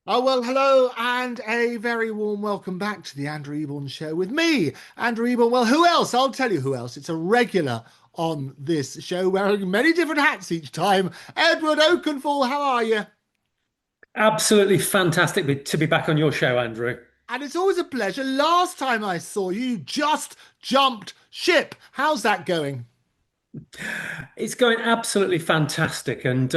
Oh, well, hello and a very warm welcome back to the Andrew Eborn Show with me, Andrew Eborn. Well, who else? I'll tell you who else. It's a regular on this show, wearing many different hats each time. Edward Oakenfull, how are you? Absolutely fantastic to be back on your show, Andrew. And it's always a pleasure. Last time I saw you, you just jumped ship. How's that going? It's going absolutely fantastic, and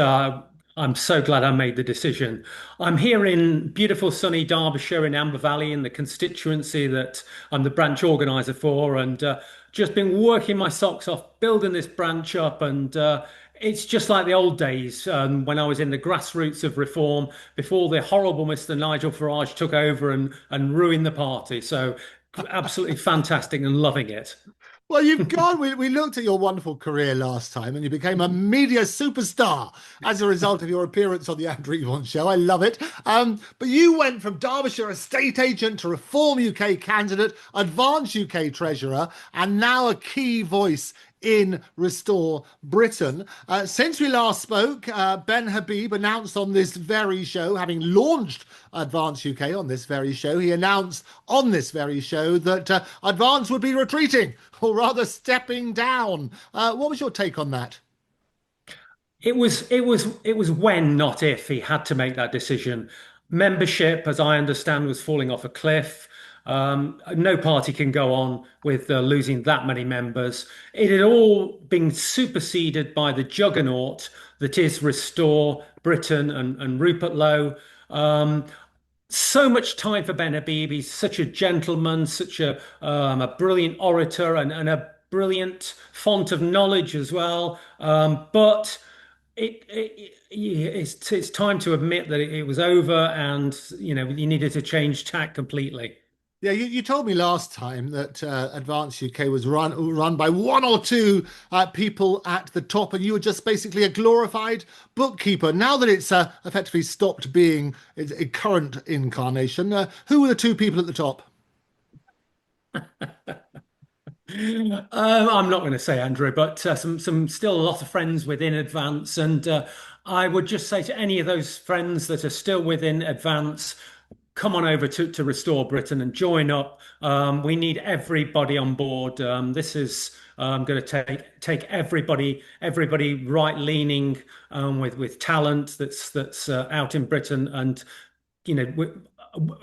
I'm so glad I made the decision. I'm here in beautiful sunny Derbyshire in Amber Valley in the constituency that I'm the branch organiser for, and just been working my socks off building this branch up, and it's just like the old days when I was in the grassroots of reform before the horrible Mr. Nigel Farage took over and ruined the party. So absolutely fantastic and loving it. Well, you've gone. We looked at your wonderful career last time, and you became a media superstar as a result of your appearance on the Andrew Ewan Show. I love it. But you went from Derbyshire estate agent to Reform UK candidate, Advance UK treasurer, and now a key voice in Restore Britain. Since we last spoke, Ben Habib announced on this very show, having launched Advance UK on this very show, he announced on this very show that Advance would be retreating, or rather stepping down. What was your take on that? It was when, not if, he had to make that decision. Membership, as I understand, was falling off a cliff. No party can go on with losing that many members. It had all been superseded by the juggernaut that is Restore Britain and Rupert Lowe. So much time for Ben Habib. He's such a gentleman, such a brilliant orator and a brilliant font of knowledge as well. But it's time to admit that it was over, and you needed to change tack completely. Yeah, you told me last time that Advance UK was run by one or two people at the top, and you were just basically a glorified bookkeeper. Now that it's effectively stopped being its current incarnation, who were the two people at the top? I'm not going to say Andrew, but some still a lot of friends within Advance, and I would just say to any of those friends that are still within Advance, come on over to Restore Britain and join up. We need everybody on board. This is going to take everybody right leaning with talent that's out in Britain, and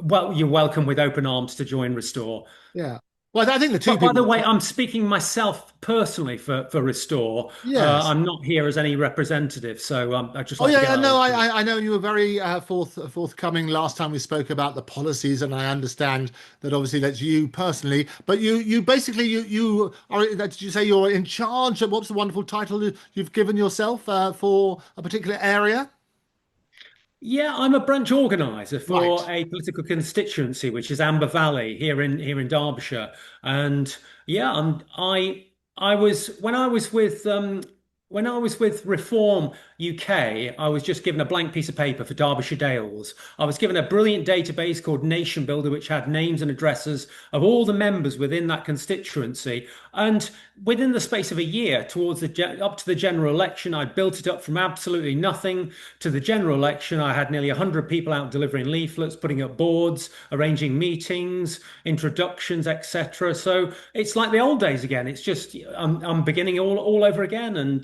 well, you're welcome with open arms to join Restore. Yeah. Well, I think the two But by people the at the way, top. I'm speaking myself personally for Restore. Yes. I'm not here as any representative, so I'd just Oh like to yeah, get yeah, that no, all I, clear. I know you were very forthcoming last time we spoke about the policies, and I understand that obviously that's you personally, but you basically you are. Did you say you're in charge? What's the wonderful title you've given yourself for a particular area? Yeah, I'm a branch organizer Right. for a political constituency, which is Amber Valley here in Derbyshire. And yeah, I was when I was with Reform UK, I was just given a blank piece of paper for Derbyshire Dales. I was given a brilliant database called Nation Builder, which had names and addresses of all the members within that constituency. And within the space of a year, up to the general election, I built it up from absolutely nothing to the general election. I had nearly 100 people out delivering leaflets, putting up boards, arranging meetings, introductions, etc. So it's like the old days again. It's just I'm beginning all over again, and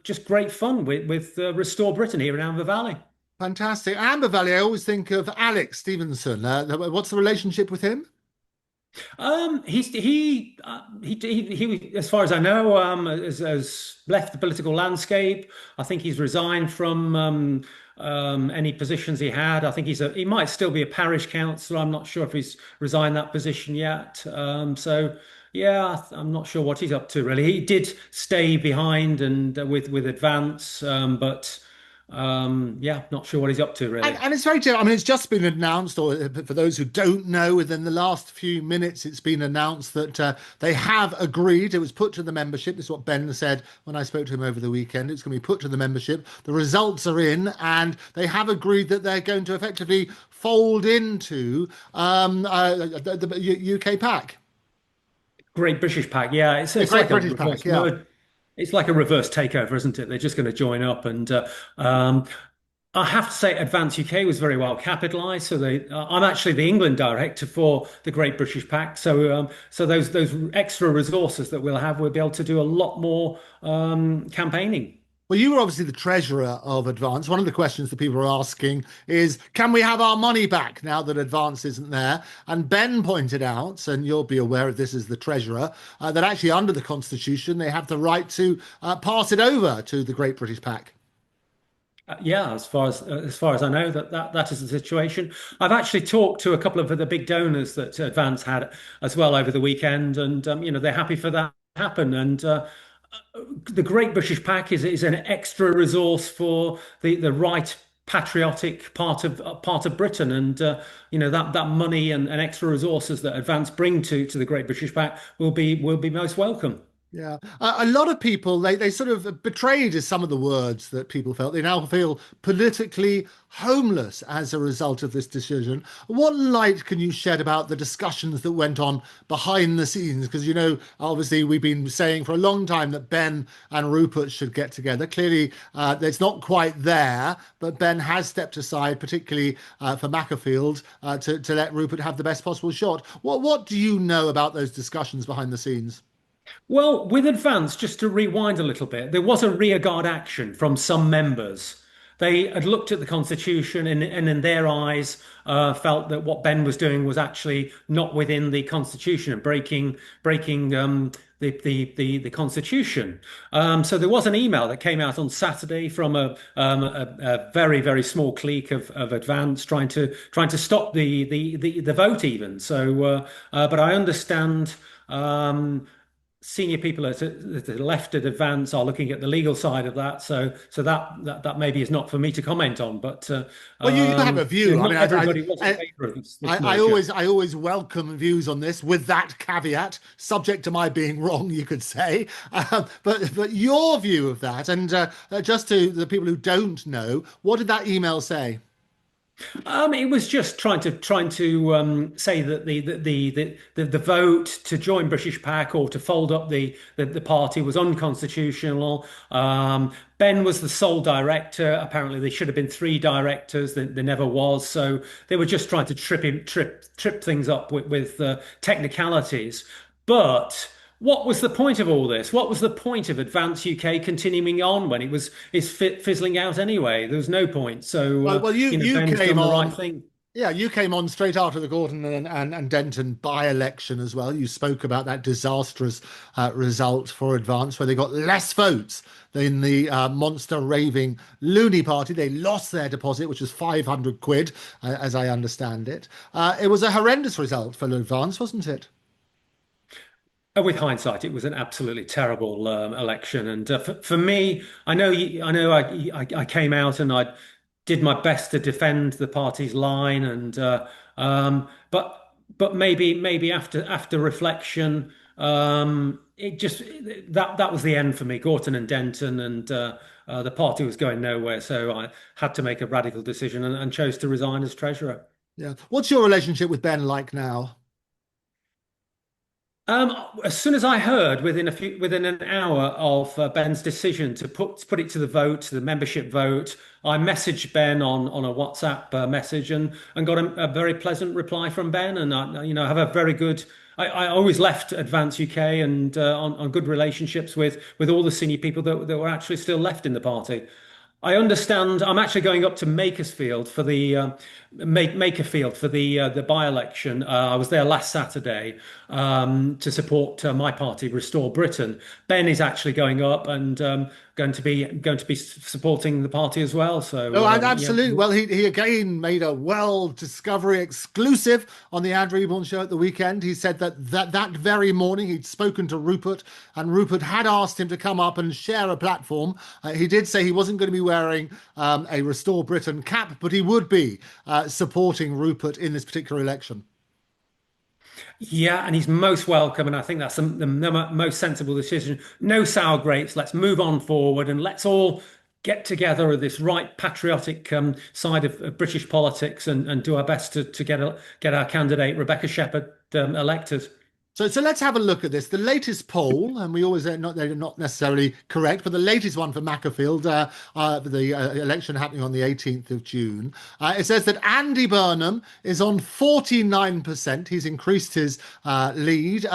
just great fun with Restore Britain here in Amber Valley. Fantastic. Amber Valley, I always think of Alex Stevenson. What's the relationship with him? As far as I know, has left the political landscape. I think he's resigned from any positions he had. I think he might still be a parish councillor. I'm not sure if he's resigned that position yet. So yeah, I'm not sure what he's up to really. He did stay behind and with Advance, but yeah, not sure what he's up to And, really. and it's very true. I mean, it's just been announced, or for those who don't know, within the last few minutes, it's been announced that they have agreed. It was put to the membership. This is what Ben said when I spoke to him over the weekend. It's going to be put to the membership. The results are in, and they have agreed that they're going to effectively fold into the UK pack, Great British Pact, yeah, the it's Great like a British pack. reverse Yeah. merge. It's like a reverse takeover, isn't it? They're just going to join up, and I have to say, Advance UK was very well capitalised. So I'm actually the England director for the Great British Pact. So those extra resources that we'll have, we'll be able to do a lot more campaigning. Well, you were obviously the treasurer of Advance. One of the questions that people are asking is, can we have our money back now that Advance isn't there? And Ben pointed out, and you'll be aware of this as the treasurer, that actually under the Constitution, they have the right to pass it over to the Great British Pact. Yeah, as far as I know, that is the situation. I've actually talked to a couple of the big donors that Advance had as well over the weekend, and they're happy for that to happen. And the Great British Pack is an extra resource for the right patriotic part of Britain, and that money and extra resources that Advance bring to the Great British Pack will be most welcome. Yeah, a lot of people they sort of betrayed is some of the words that people felt. They now feel politically homeless as a result of this decision. What light can you shed about the discussions that went on behind the scenes? Because obviously we've been saying for a long time that Ben and Rupert should get together. Clearly, it's not quite there, but Ben has stepped aside, particularly for Mackerfield, to let Rupert have the best possible shot. What do you know about those discussions behind the scenes? Well, with Advance, just to rewind a little bit, there was a rearguard action from some members. They had looked at the Constitution and in their eyes, felt that what Ben was doing was actually not within the Constitution and breaking the Constitution. So there was an email that came out on Saturday from a very very small clique of Advance trying to stop the vote even. But I understand. Senior people at the left at Advance are looking at the legal side of that, so that maybe is not for me to comment on. But Well, you have a view. I not mean, everybody was in favour of this merger. I always welcome views on this with that caveat, subject to my being wrong, you could say. But your view of that, and just to the people who don't know, what did that email say? It was just trying to say that the vote to join British Pac or to fold up the party was unconstitutional. Ben was the sole director. Apparently, there should have been three directors. There never was. So they were just trying to trip things up with technicalities. But what was the point of all this? What was the point of Advance UK continuing on when it's fizzling out anyway? There was no point. So Well, you Ben's came done the right on. thing. Yeah, you came on straight after the Gordon and Denton by-election as well. You spoke about that disastrous result for Advance, where they got less votes than the monster raving loony party. They lost their deposit, which was 500 quid, as I understand it. It was a horrendous result for Advance, wasn't it? With hindsight, it was an absolutely terrible election, and for me, I came out and I did my best to defend the party's line, and but maybe after reflection, it just that was the end for me. Gorton and Denton, and the party was going nowhere, so I had to make a radical decision and chose to resign as treasurer. Yeah. What's your relationship with Ben like now? As soon as I heard within an hour of Ben's decision to put it to the vote, to the membership vote, I messaged Ben on a WhatsApp message and got a very pleasant reply from Ben, and I have a very good. I always left Advance UK and on good relationships with all the senior people that were actually still left in the party. I understand. I'm actually going up to Makersfield for the Makerfield for the by-election. I was there last Saturday to support my party, Restore Britain. Ben is actually going up and going to be supporting the party as well. So, Oh, and yeah. absolutely. Well, he again made a well Discovery exclusive on the Andrew Eborn Show at the weekend. He said that very morning he'd spoken to Rupert, and Rupert had asked him to come up and share a platform. He did say he wasn't going to be wearing a Restore Britain cap, but he would be supporting Rupert in this particular election. Yeah, and he's most welcome, and I think that's the most sensible decision. No sour grapes. Let's move on forward, and let's all get together at this right patriotic side of British politics and do our best to get our candidate Rebecca Shepherd elected. So let's have a look at this. The latest poll, and we always they're not necessarily correct, but the latest one for Mackerfield, the election happening on the 18th of June, it says that Andy Burnham is on 49%. He's increased his lead.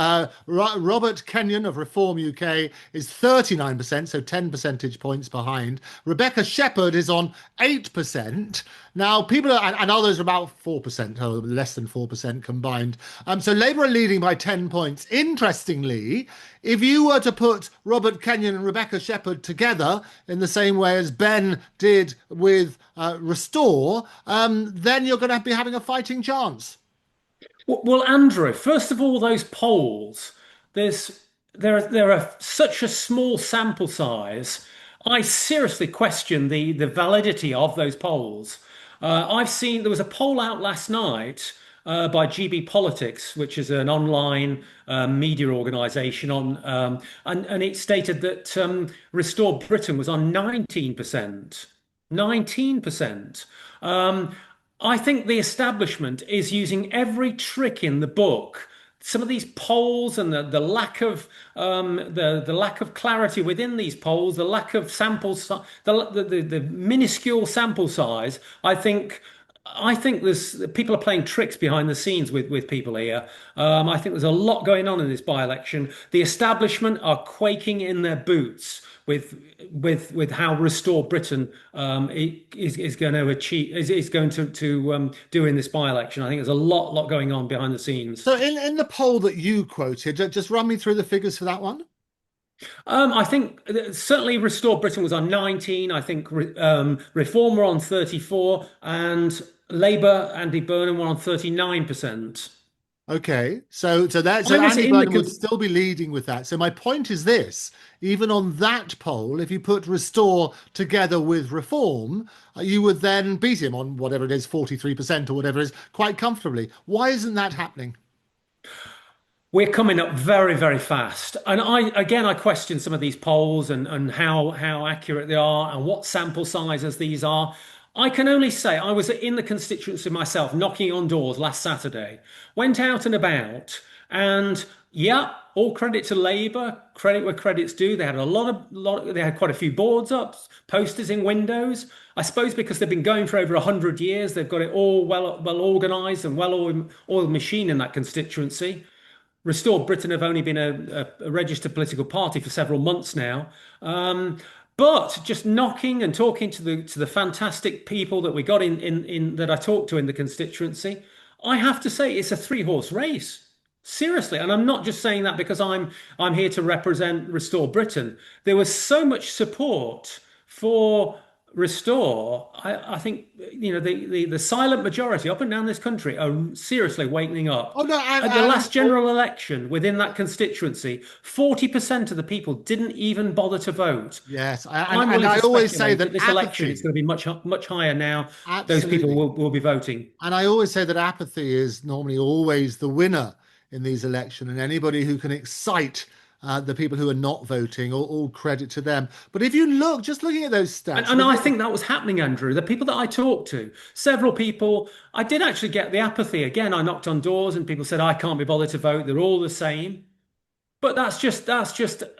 Robert Kenyon of Reform UK is 39%, so 10 percentage points behind. Rebecca Shepherd is on 8%. Now, people are, and others are about 4%, or less than 4% combined. So Labour are leading by 10 points. Interestingly, if you were to put Robert Kenyon and Rebecca Shepherd together in the same way as Ben did with Restore, then you're going to be having a fighting chance. Well, Andrew, first of all, those polls, there are such a small sample size. I seriously question the validity of those polls. I've seen there was a poll out last night by GB Politics, which is an online media organisation and it stated that Restore Britain was on 19%. 19%. I think the establishment is using every trick in the book. Some of these polls and the lack of the lack of clarity within these polls, the lack of the minuscule sample size. I think there's people are playing tricks behind the scenes with people here. I think there's a lot going on in this by-election. The establishment are quaking in their boots with how Restore Britain is going to achieve is going to do in this by-election. I think there's a lot going on behind the scenes. So in the poll that you quoted, just run me through the figures for that one. I think certainly Restore Britain was on 19. I think Reform were on 34, and Labour, Andy Burnham, were on 39%. Okay, so Andy Burnham would still be leading with that. So my point is this: even on that poll, if you put Restore together with Reform, you would then beat him on whatever it is, 43% or whatever it is, quite comfortably. Why isn't that happening? We're coming up very fast. And I question some of these polls and how accurate they are and what sample sizes these are. I can only say I was in the constituency myself, knocking on doors last Saturday, went out and about, and yeah, all credit to Labour, credit where credit's due. They had they had quite a few boards up, posters in windows. I suppose because they've been going for over 100 years, they've got it all well organised and well-oiled machine in that constituency. Restore Britain have only been a registered political party for several months now. But just knocking and talking to the fantastic people that we got in that I talked to in the constituency, I have to say it's a three-horse race. Seriously, and I'm not just saying that because I'm here to represent Restore Britain. There was so much support for Restore. I think the silent majority up and down this country are seriously waking up. Oh no! At the last general election within that constituency, 40% of the people didn't even bother to vote. Yes, I always say that this election is going to be much higher now. Absolutely. Those people will be voting. And I always say that apathy is normally always the winner in these elections, and anybody who can excite the people who are not voting, all credit to them. But if you look, just looking at those stats, and I think that was happening, Andrew. The people that I talked to, several people, I did actually get the apathy. Again, I knocked on doors and people said, I can't be bothered to vote. They're all the same. But that's just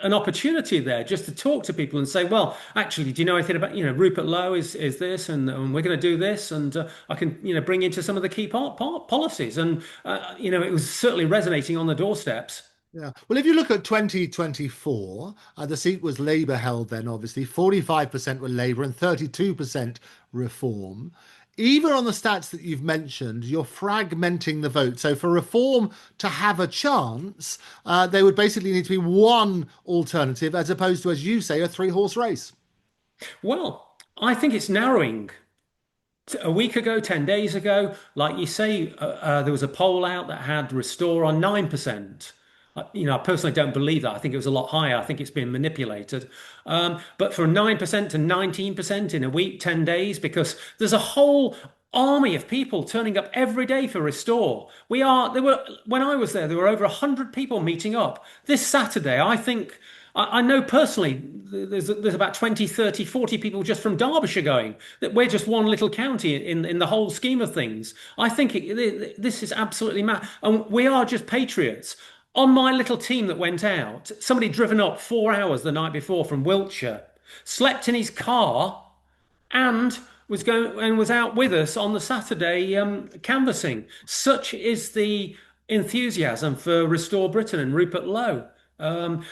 an opportunity there, just to talk to people and say, well, actually, do you know anything about, Rupert Lowe is this, and we're going to do this, and I can, bring into some of the key policies. And, it was certainly resonating on the doorsteps. Yeah. Well, if you look at 2024, the seat was Labour held then, obviously. 45% were Labour and 32% Reform. Even on the stats that you've mentioned, you're fragmenting the vote. So for Reform to have a chance, there would basically need to be one alternative as opposed to, as you say, a three-horse race. Well, I think it's narrowing. A week ago, 10 days ago, like you say, there was a poll out that had Restore on 9%. I personally don't believe that. I think it was a lot higher. I think it's been manipulated. But from 9% to 19% in a week, 10 days, because there's a whole army of people turning up every day for Restore. When I was there were over 100 people meeting up. This Saturday, I know personally there's about 20, 30, 40 people just from Derbyshire going. That we're just one little county in the whole scheme of things. I think this is absolutely mad. And we are just patriots. on my little team that went out, somebody driven up 4 hours the night before from Wiltshire, slept in his car, and was out with us on the Saturday canvassing. Such is the enthusiasm for Restore Britain and Rupert Lowe. Um,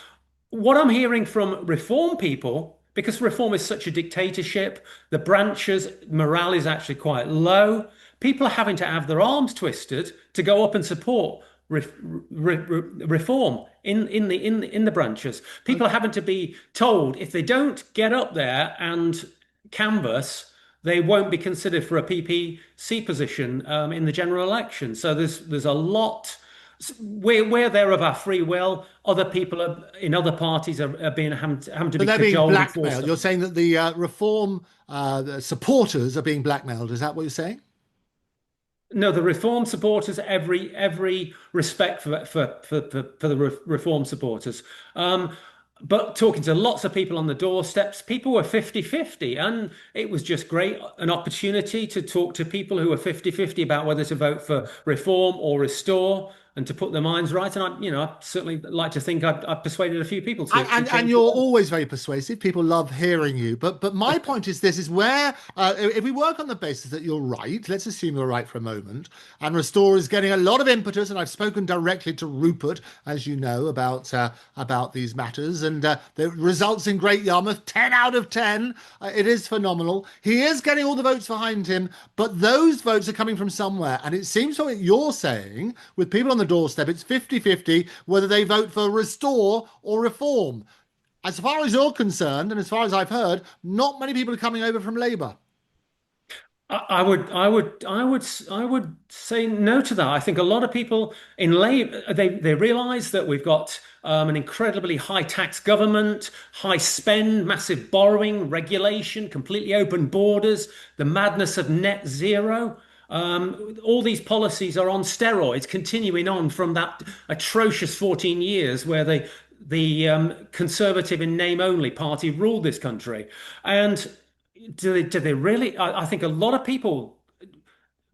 what I'm hearing from reform people, because reform is such a dictatorship, the branches morale is actually quite low. People are having to have their arms twisted to go up and support reform in the branches. People are having to be told if they don't get up there and canvass, they won't be considered for a PPC position in the general election. So there's a lot. We're there of our free will. Other people in other parties are being having to But be they're being cajoled and blackmailed. forced. You're saying that the reform the supporters are being blackmailed. Is that what you're saying? No, the reform supporters, every respect for the reform supporters. But talking to lots of people on the doorsteps, people were 50-50, and it was just great, an opportunity to talk to people who were 50-50 about whether to vote for reform or restore and to put their minds right. And I certainly like to think I've persuaded a few people to And change you're the way. always very persuasive. People love hearing you. But my point is this: is where if we work on the basis that you're right, let's assume you're right for a moment, and Restore is getting a lot of impetus. And I've spoken directly to Rupert, as you know, about these matters, and the results in Great Yarmouth, 10 out of 10. It is phenomenal. He is getting all the votes behind him, but those votes are coming from somewhere. And it seems from what you're saying, with people on the doorstep, it's 50-50 whether they vote for Restore or Reform. As far as you're concerned, and as far as I've heard, not many people are coming over from Labour. I would say no to that. I think a lot of people in Labour they realise that we've got an incredibly high tax government, high spend, massive borrowing, regulation, completely open borders, the madness of net zero. All these policies are on steroids, continuing on from that atrocious 14 years where the Conservative in name only party ruled this country. And do they really? I think a lot of people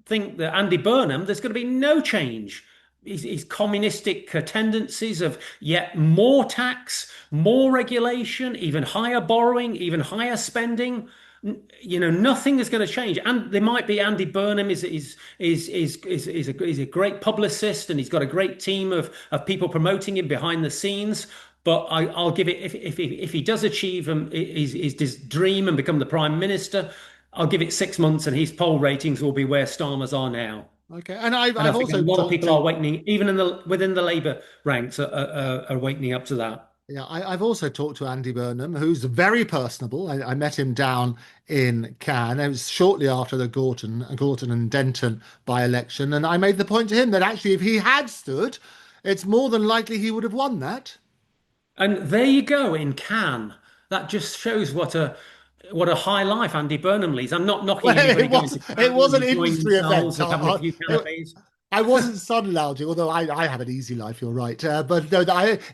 think that Andy Burnham, there's going to be no change. His communistic tendencies of yet more tax, more regulation, even higher borrowing, even higher spending. Nothing is going to change. And there might be Andy Burnham is a great publicist, and he's got a great team of people promoting him behind the scenes. But I'll give it if he does achieve his dream and become the prime minister, I'll give it 6 months, and his poll ratings will be where Starmer's are now. Okay, and I've And I I've think a also lot of talked people are to awakening, even within the Labour ranks, are awakening up to that. yeah, I've also talked to Andy Burnham, who's very personable. I met him down in Cannes. It was shortly after the Gorton and Denton by-election, and I made the point to him that actually, if he had stood, it's more than likely he would have won that. And there you go in Cannes. That just shows what a high life Andy Burnham leads. I'm not Well, knocking anybody going to it Cannes was and an enjoying industry event. themselves or having a few canapes. I wasn't sun lounging, although I have an easy life. You're right, but no,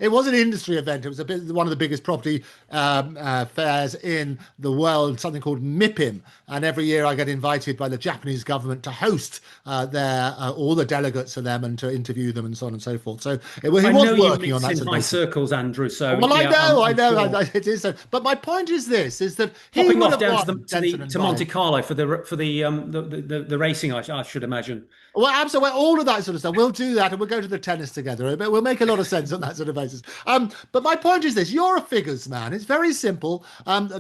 it was an industry event. It was one of the biggest property fairs in the world, something called MIPIM, and every year I get invited by the Japanese government to host their all the delegates of them and to interview them and so on and so forth. So he I was know you working on mix that in sort of high basis. circles, Andrew. So Well, yeah, I I'm know, sure. it is. But my point is this: is that he Popping would off have down won Denton and to Monte Bayer. Carlo for the racing, I should imagine. Well, absolutely, all of that sort of stuff. We'll do that, and we'll go to the tennis together. But we'll make a lot of sense on that sort of basis. But my point is this: you're a figures man. It's very simple.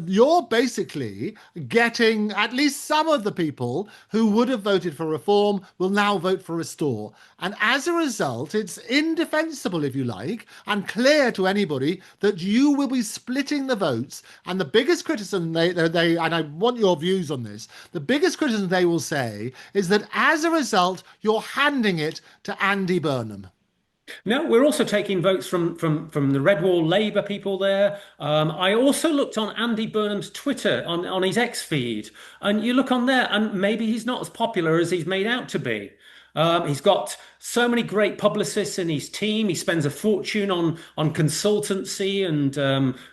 You're basically getting at least some of the people who would have voted for reform will now vote for restore, and as a result, it's indefensible, if you like, and clear to anybody that you will be splitting the votes. And the biggest criticism they and I want your views on this. The biggest criticism they will say is that as a result, you're handing it to Andy Burnham. No, we're also taking votes from the Red Wall Labour people there. I also looked on Andy Burnham's Twitter on his X feed, and you look on there, and maybe he's not as popular as he's made out to be. He's got so many great publicists in his team. He spends a fortune on consultancy and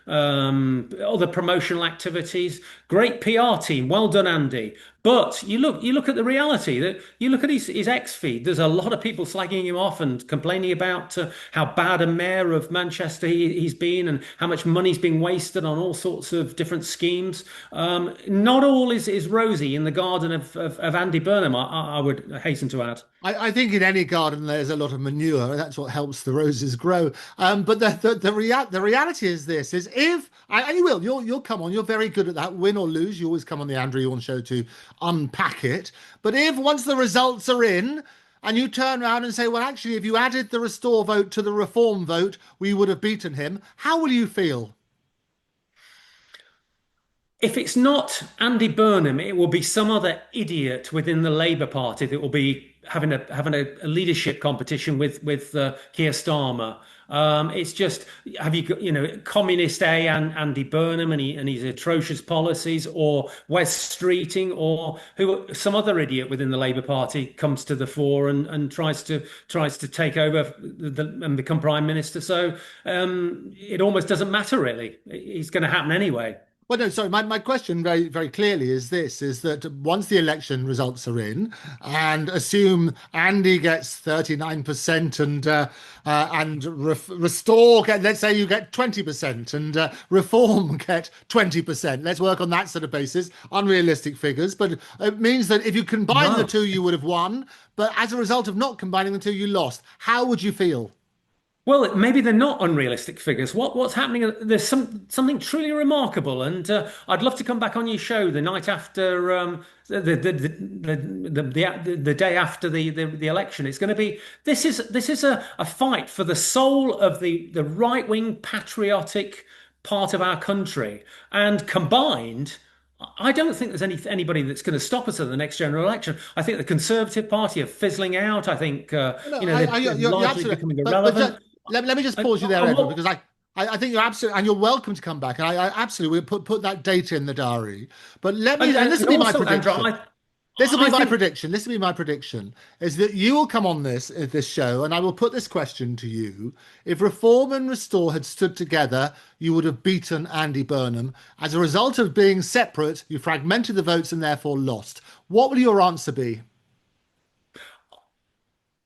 other promotional activities. Great PR team. Well done, Andy. But you look at the reality that you look at his X feed. There's a lot of people slagging him off and complaining about how bad a mayor of Manchester he's been and how much money's being wasted on all sorts of different schemes. Not all is rosy in the garden of Andy Burnham. I would hasten to add. I think in any garden there's a lot of manure, and that's what helps the roses grow. But the reality is this: is if and you will, you'll come on. You're very good at that. Win or lose, you always come on the Andrew Eborn Show to unpack it. But if once the results are in, and you turn around and say, well, actually, if you added the restore vote to the reform vote, we would have beaten him. How will you feel? If it's not Andy Burnham, it will be some other idiot within the Labour Party that will be having a leadership competition with Keir Starmer. It's just have you got communist A and Andy Burnham and his atrocious policies, or Wes Streeting, or who some other idiot within the Labour Party comes to the fore and tries to take over and become Prime Minister. So it almost doesn't matter really. It's going to happen anyway. Well, no, sorry. My question very, very clearly is this, is that once the election results are in, and assume Andy gets 39% and Restore, let's say you get 20% and Reform get 20%. Let's work on that sort of basis, unrealistic figures. But it means that if you combine the No. two, you would have won. But as a result of not combining the two, you lost. How would you feel? Well, maybe they're not unrealistic figures. What's happening? There's something truly remarkable, and I'd love to come back on your show the night after the day after the election. It's going to be this is a fight for the soul of the right wing patriotic part of our country, and combined. I don't think there's anybody that's going to stop us at the next general election. I think the Conservative Party are fizzling out. I think No, they're you're largely absolutely. becoming But irrelevant. let me just And, pause you there, and Edward, what because I think you're absolutely, and you're welcome to come back. And I absolutely will put that date in the diary. But and this will and be my also, Andrew, prediction. This will be I my think prediction. This will be my prediction is that you will come on this show, and I will put this question to you: if Reform and Restore had stood together, you would have beaten Andy Burnham. As a result of being separate, you fragmented the votes and therefore lost. What will your answer be?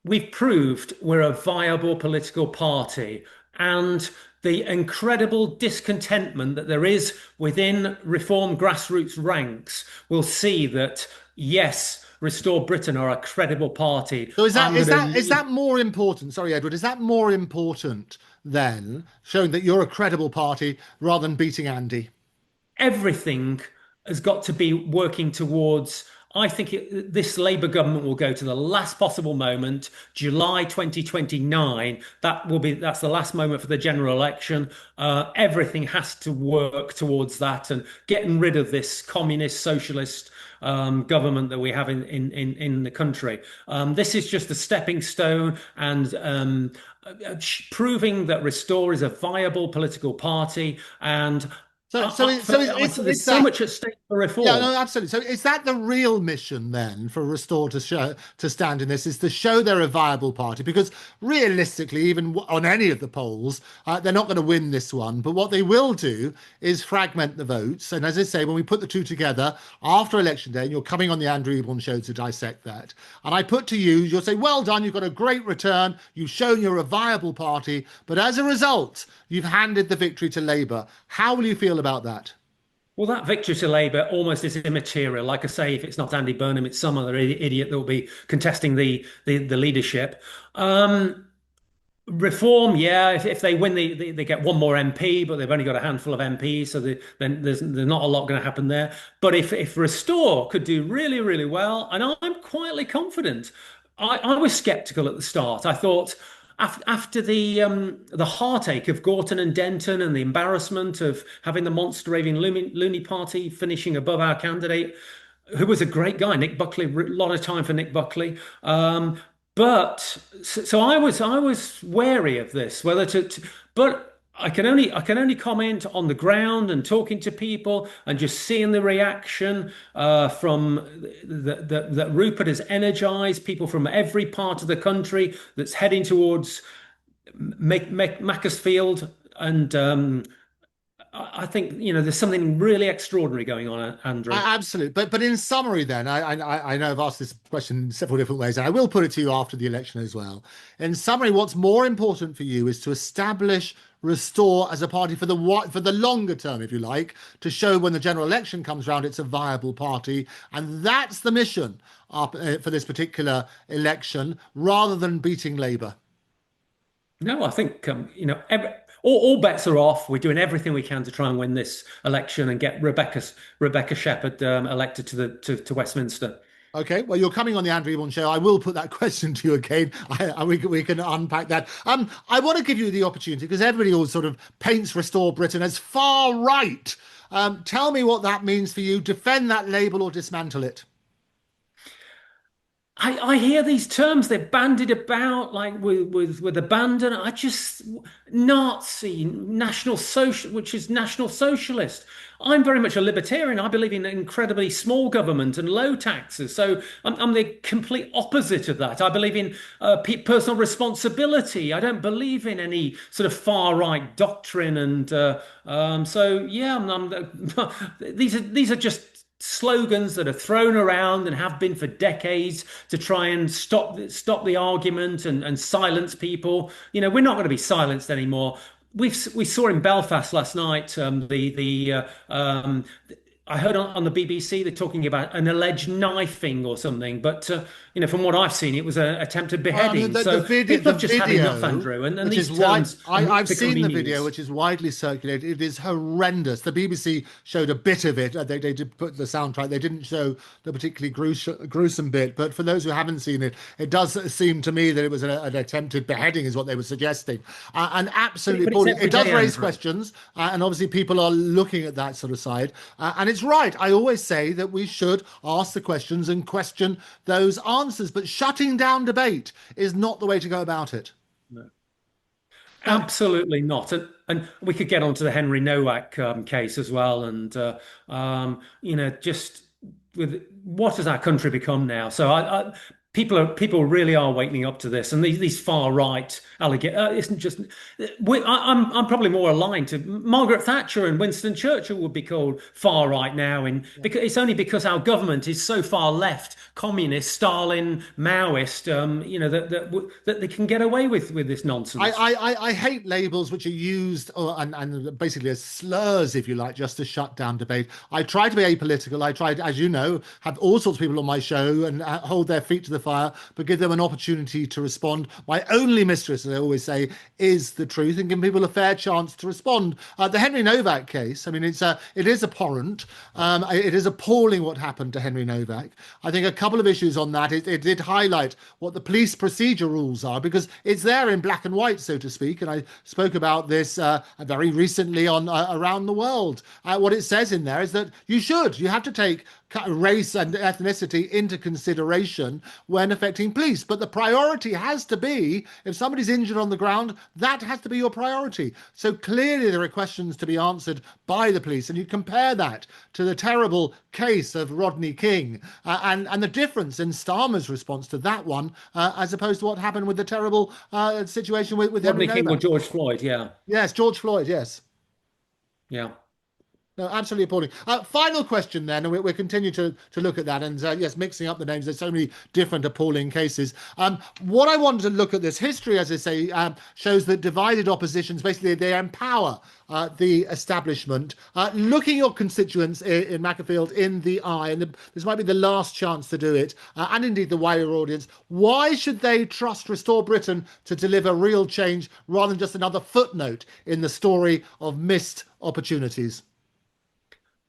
we've proved we're a viable political party, and the incredible discontentment that there is within Reform grassroots ranks will see that yes, Restore Britain are a credible party. So is that I'm is going to that is leave that more important? Sorry, Edward, is that more important than showing that you're a credible party rather than beating Andy? everything has got to be working towards. I think this Labour government will go to the last possible moment, July 2029. That's the last moment for the general election. Everything has to work towards that and getting rid of this communist socialist government that we have in the country. This is just a stepping stone and proving that Restore is a viable political party and there's It's so that. much at stake for Yeah, reform. no, absolutely. So is that the real mission then for Restore to stand in this, is to show they're a viable party? Because realistically, even on any of the polls, they're not going to win this one. But what they will do is fragment the votes. And as I say, when we put the two together after election day, and you're coming on the Andrew Eborn Show to dissect that, and I put to you, you'll say, well done, you've got a great return. You've shown you're a viable party. But as a result, you've handed the victory to Labour. How will you feel about that? Well, that victory to Labour almost is immaterial. Like I say, if it's not Andy Burnham, it's some other idiot that will be contesting the leadership. Reform, yeah, if they win, they get one more MP, but they've only got a handful of MPs, so then there's not a lot going to happen there. But if Restore could do really, really well, and I'm quietly confident. I was skeptical at the start. I thought after the heartache of Gorton and Denton and the embarrassment of having the monster raving loony party finishing above our candidate, who was a great guy, Nick Buckley, a lot of time for Nick Buckley. But so I was wary of this, but I can only comment on the ground and talking to people and just seeing the reaction from that Rupert has energized people from every part of the country that's heading towards Macclesfield, and I think there's something really extraordinary going on, Andrew. Absolutely. But in summary, then, I know I've asked this question in several different ways, and I will put it to you after the election as well. In summary, what's more important for you is to establish Restore as a party for the longer term, if you like, to show when the general election comes round, it's a viable party, and that's the mission for this particular election, rather than beating Labour. No, I think all bets are off. We're doing everything we can to try and win this election and get Rebecca Shepherd elected to Westminster. Okay, well, you're coming on the Andrew Eborn Show. I will put that question to you again. We can unpack that. I want to give you the opportunity because everybody all sort of paints Restore Britain as far right. Tell me what that means for you. Defend that label or dismantle it. I hear these terms, they're bandied about like with abandon. I just Nazi, National Social, which is National Socialist. I'm very much a libertarian. I believe in incredibly small government and low taxes. So I'm the complete opposite of that. I believe in personal responsibility. I don't believe in any sort of far right doctrine. And so yeah, these are just slogans that are thrown around and have been for decades to try and stop the argument and silence people. We're not going to be silenced anymore. We saw in Belfast last night I heard on the BBC they're talking about an alleged knifing or something, but from what I've seen, it was an attempted beheading. The video, people have just had enough, Andrew. And these terms, I've seen the video, which is widely circulated. It is horrendous. The BBC showed a bit of it. They did put the soundtrack. They didn't show the particularly gruesome bit. But for those who haven't seen it, it does seem to me that it was an attempted beheading, is what they were suggesting. And absolutely appalling. It does raise questions, and obviously people are looking at that sort of side. And it's right. I always say that we should ask the questions and question those answers, but shutting down debate is not the way to go about it. No. Absolutely not. And we could get onto the Henry Nowak case as well. And, just with what has our country become now? So people really are waking up to this, and these far right allegations isn't just. I'm probably more aligned to Margaret Thatcher and Winston Churchill would be called far right now, because it's only because our government is so far left, communist, Stalin, Maoist, that they can get away with this nonsense. I hate labels which are used and basically as slurs, if you like, just to shut down debate. I try to be apolitical. I try to, as you know, have all sorts of people on my show and hold their feet to the fire, but give them an opportunity to respond. My only mistress, as I always say, is the truth, and give people a fair chance to respond. The Henry Nowak case, I mean, it is abhorrent. It is appalling what happened to Henry Nowak. I think a couple of issues on that. It did highlight what the police procedure rules are, because it's there in black and white, so to speak. And I spoke about this very recently on Around the World. What it says in there is that you have to take race and ethnicity into consideration when affecting police. But the priority has to be, if somebody's injured on the ground, that has to be your priority. So clearly there are questions to be answered by the police. And you compare that to the terrible case of Rodney King and the difference in Starmer's response to that one as opposed to what happened with the terrible situation with Rodney King or George Floyd, yeah. Yes, George Floyd, yes. Yeah. No, absolutely appalling. Final question then, and we'll continue to look at that. And yes, mixing up the names, there's so many different appalling cases. What I wanted to look at this history, as I say, shows that divided oppositions, basically they empower the establishment. Looking your constituents in Mackerfield in the eye, and this might be the last chance to do it, and indeed the wider audience, why should they trust Restore Britain to deliver real change rather than just another footnote in the story of missed opportunities?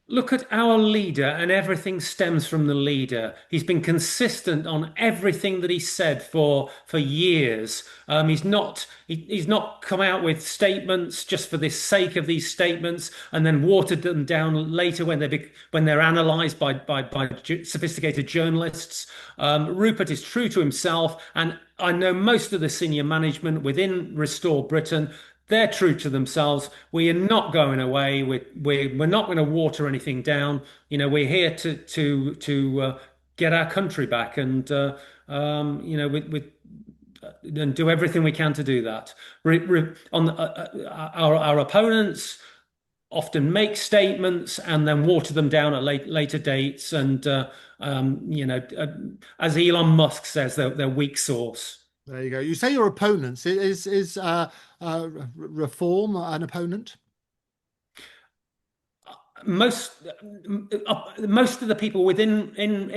Look at our leader, and everything stems from the leader. He's been consistent on everything that he said for years. He's not come out with statements just for the sake of these statements and then watered them down later when they're analysed by sophisticated journalists. Rupert is true to himself, and I know most of the senior management within Restore Britain. They're true to themselves. We are not going away. We're not going to water anything down. We're here to get our country back, and and do everything we can to do that. Our opponents often make statements and then water them down at later dates, and as Elon Musk says, they're weak sauce. There you go. You say your opponents. Reform an opponent? most most of the people within in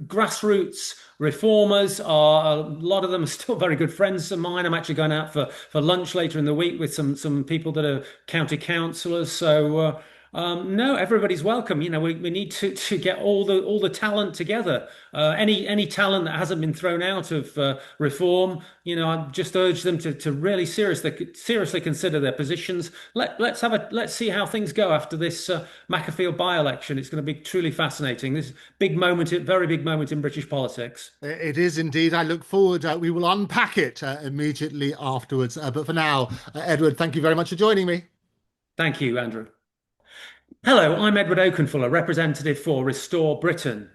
grassroots reformers are, a lot of them are still very good friends of mine. I'm actually going out for lunch later in the week with some people that are county councillors. So no, everybody's welcome. We need to get all the talent together. Any talent that hasn't been thrown out of reform, I just urge them to really seriously consider their positions. Let's see how things go after this Makerfield by-election. It's going to be truly fascinating. This very big moment in British politics. It is indeed. I look forward. We will unpack it immediately afterwards. But for now, Edward, thank you very much for joining me. Thank you, Andrew. Hello, I'm Edward Oakenfull, a representative for Restore Britain.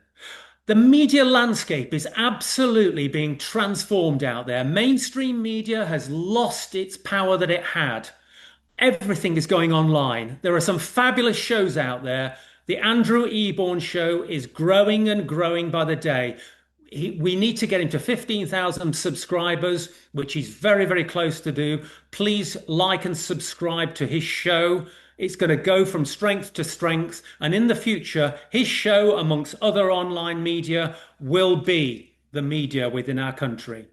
The media landscape is absolutely being transformed out there. Mainstream media has lost its power that it had. Everything is going online. There are some fabulous shows out there. The Andrew Eborn Show is growing and growing by the day. We need to get him to 15,000 subscribers, which he's very, very close to do. Please like and subscribe to his show. It's going to go from strength to strength. And in the future, his show, amongst other online media, will be the media within our country.